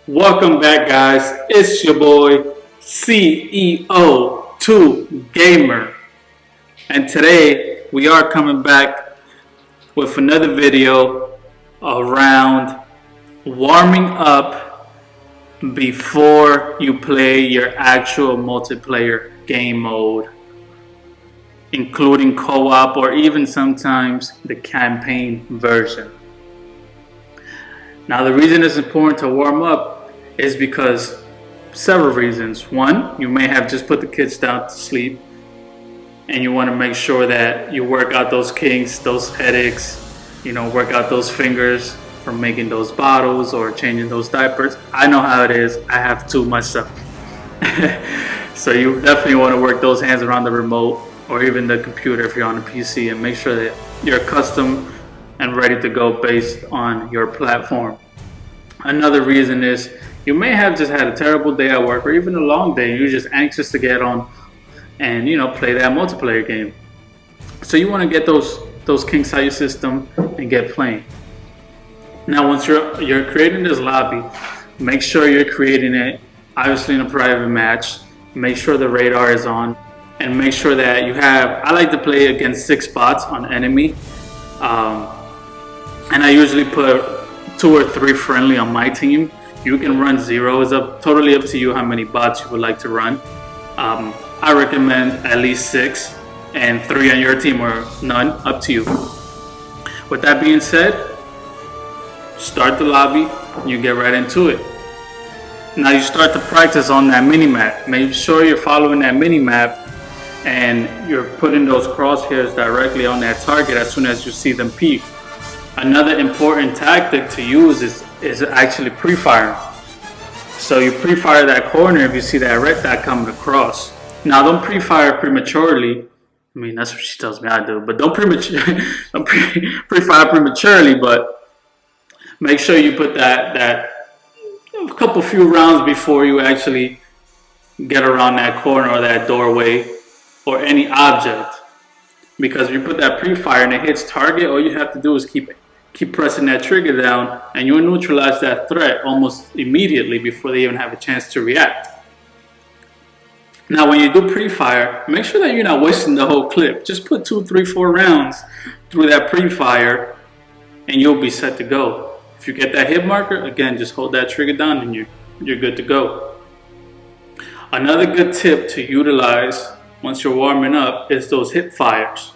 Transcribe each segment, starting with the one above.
Welcome back, guys. It's your boy CEO2 Gamer, and today we are coming back with another video around warming up before you play your actual multiplayer game mode, including co-op or even sometimes the campaign version. Now, the reason it's important to warm up is because several reasons. One, you may have just put the kids down to sleep and you want to make sure that you work out those kinks, those headaches, work out those fingers from making those bottles or changing those diapers. I know how it is. I have two myself. So you definitely want to work those hands around the remote or even the computer if you're on a PC, and make sure that you're custom and ready to go based on your platform. Another reason is you may have just had a terrible day at work or even a long day and you're just anxious to get on and play that multiplayer game. So you want to get those kinks out of your system and get playing. Now, once you're creating this lobby, make sure you're creating it obviously in a private match. Make sure the radar is on, and make sure that you have, I like to play against 6 bots on enemy. And I usually put 2 or 3 friendly on my team. You can run 0. It's totally up to you how many bots you would like to run. I recommend at least 6, and 3 on your team or none, up to you. With that being said, start the lobby, you get right into it. Now you start to practice on that mini-map. Make sure you're following that mini-map and you're putting those crosshairs directly on that target as soon as you see them peek. Another important tactic to use is actually pre-firing. So you pre-fire that corner if you see that red dot coming across. Now don't pre-fire prematurely. I mean, that's what she tells me I do, but don't pre-fire prematurely, but make sure you put that a couple few rounds before you actually get around that corner or that doorway or any object. Because if you put that pre-fire and it hits target, all you have to do is keep pressing that trigger down and you'll neutralize that threat almost immediately before they even have a chance to react. Now, when you do pre-fire, make sure that you're not wasting the whole clip. Just put 2, 3, 4 rounds through that pre-fire and you'll be set to go. If you get that hit marker, again, just hold that trigger down and you're good to go. Another good tip to utilize once you're warming up is those hip fires.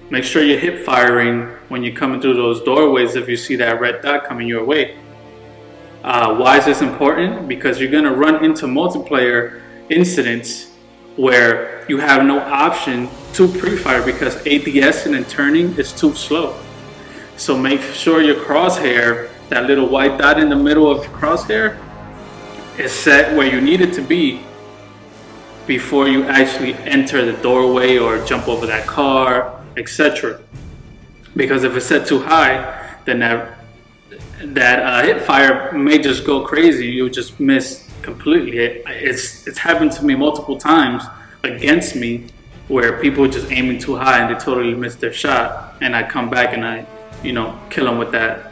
Make sure you're hip firing when you're coming through those doorways if you see that red dot coming your way. Why is this important? Because you're going to run into multiplayer incidents where you have no option to pre-fire because ADSing and turning is too slow. So make sure your crosshair, that little white dot in the middle of your crosshair, is set where you need it to be before you actually enter the doorway or jump over that car, etc. Because if it's set too high, then that hip fire may just go crazy. You'll just miss completely. It's happened to me multiple times against me where people are just aiming too high and they totally miss their shot, and I come back and I kill them with that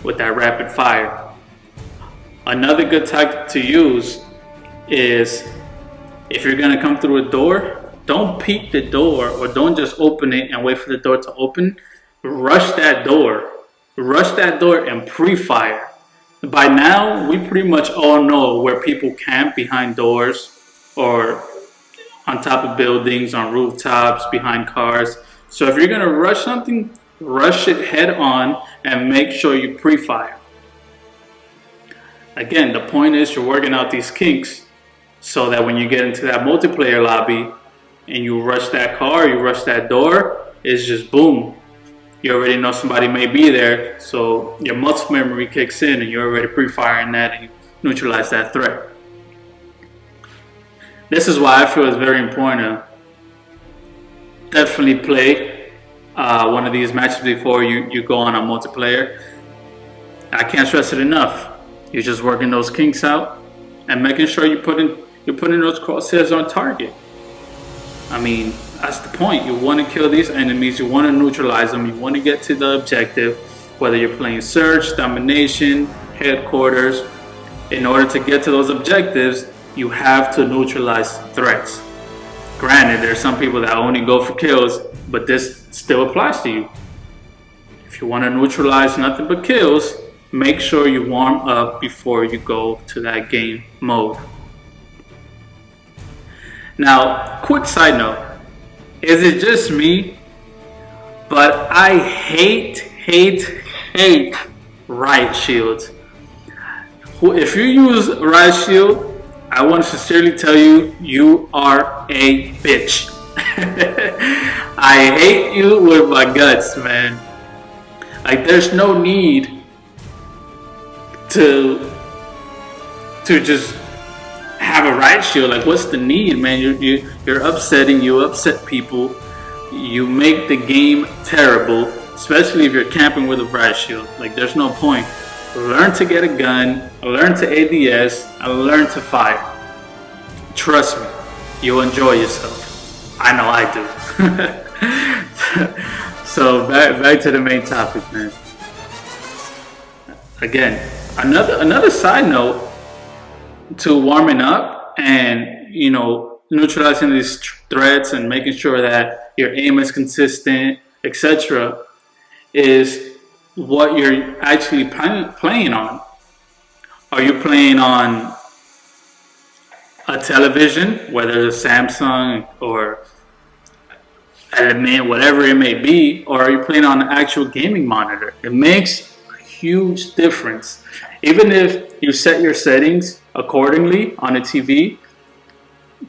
rapid fire. Another good tactic to use is, if you're gonna come through a door, don't peek the door or don't just open it and wait for the door to open. Rush that door and pre-fire. By now, we pretty much all know where people camp behind doors or on top of buildings, on rooftops, behind cars. So if you're gonna rush something, rush it head on and make sure you pre-fire. Again, the point is you're working out these kinks so that when you get into that multiplayer lobby and you rush that car, you rush that door, it's just boom. You already know somebody may be there, so your muscle memory kicks in and you're already pre-firing that and you neutralize that threat. This is why I feel it's very important to definitely play one of these matches before you go on a multiplayer. I can't stress it enough. You're just working those kinks out and making sure you're putting those crosshairs on target. I mean, that's the point. You want to kill these enemies, you want to neutralize them, you want to get to the objective, whether you're playing search, domination, headquarters. in order to get to those objectives, you have to neutralize threats. Granted, there's some people that only go for kills, but this still applies to you. If you want to neutralize nothing but kills, make sure you warm up before you go to that game mode. Now, quick side note, is it just me? But I hate riot shields. If you use riot shield, I want to sincerely tell you, you are a bitch. I hate you with my guts, man. Like, there's no need to just have a riot shield. Like, what's the need, man? You're upsetting. You upset people. You make the game terrible, especially if you're camping with a riot shield. Like, there's no point. Learn to get a gun. Learn to ADS. And learn to fire. Trust me, you'll enjoy yourself. I know I do. So back to the main topic, man. Again, another side note to warming up and, you know, neutralizing these threats and making sure that your aim is consistent, etc., is what you're actually playing on. Are you playing on a television, whether it's a Samsung or Element, whatever it may be, or are you playing on an actual gaming monitor? It makes a huge difference. Even if you set your settings accordingly on a TV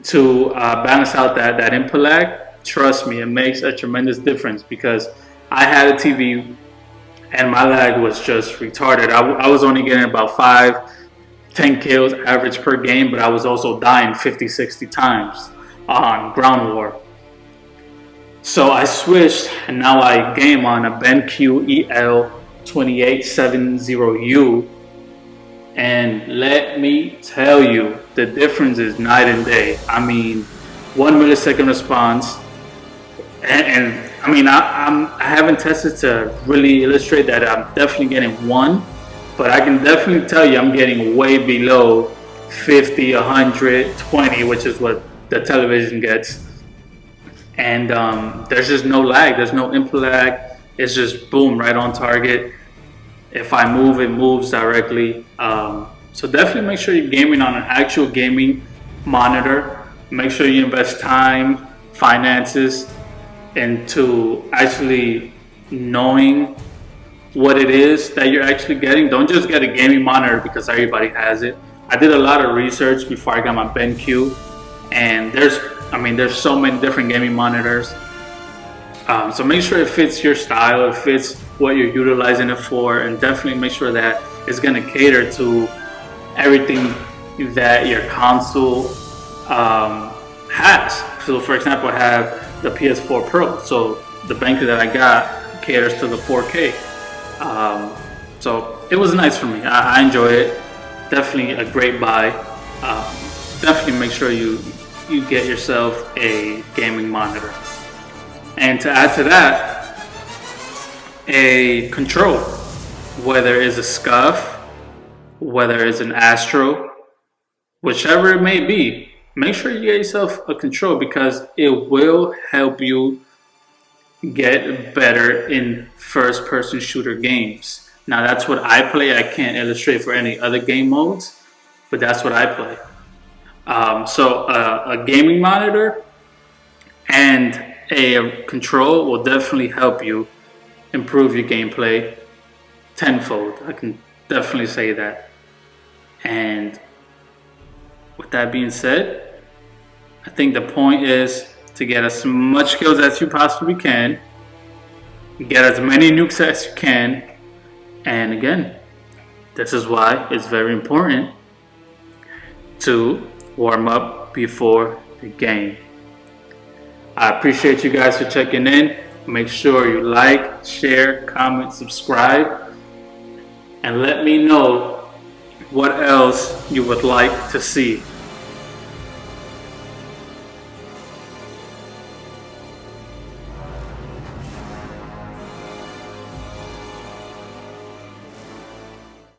to balance out that input lag, trust me, it makes a tremendous difference, because I had a TV and my lag was just retarded. I was only getting about 5-10 kills average per game, but I was also dying 50-60 times on ground war. So I switched, and now I game on a BenQ EL2870U, and let me tell you, the difference is night and day. I mean, 1 millisecond response, and I mean, I haven't tested to really illustrate that I'm definitely getting 1, but I can definitely tell you I'm getting way below 50, 100, 20, which is what the television gets. And there's just no lag, there's no input lag. It's just boom, right on target. If I move, it moves directly. So definitely make sure you're gaming on an actual gaming monitor. Make sure you invest time, finances into actually knowing what it is that you're actually getting. Don't just get a gaming monitor because everybody has it. I did a lot of research before I got my BenQ, and there's so many different gaming monitors. So make sure it fits your style, it fits what you're utilizing it for, and definitely make sure that it's going to cater to everything that your console has. So for example, I have the Ps4 Pro, so the BenQ that I got caters to the 4K. So it was nice for me. I enjoy it. Definitely a great buy. Definitely make sure you get yourself a gaming monitor. And to add to that, a control, whether it's a Scuff, whether it's an Astro, whichever it may be, make sure you get yourself a control, because it will help you get better in first-person shooter games. Now that's what I play. I can't illustrate for any other game modes, but that's what I play. So a gaming monitor and a control will definitely help you improve your gameplay tenfold. I can definitely say that. And with that being said, I think the point is to get as much kills as you possibly can, get as many nukes as you can, and again, this is why it's very important to warm up before the game. I appreciate you guys for checking in. Make sure you like, share, comment, subscribe, and let me know what else you would like to see.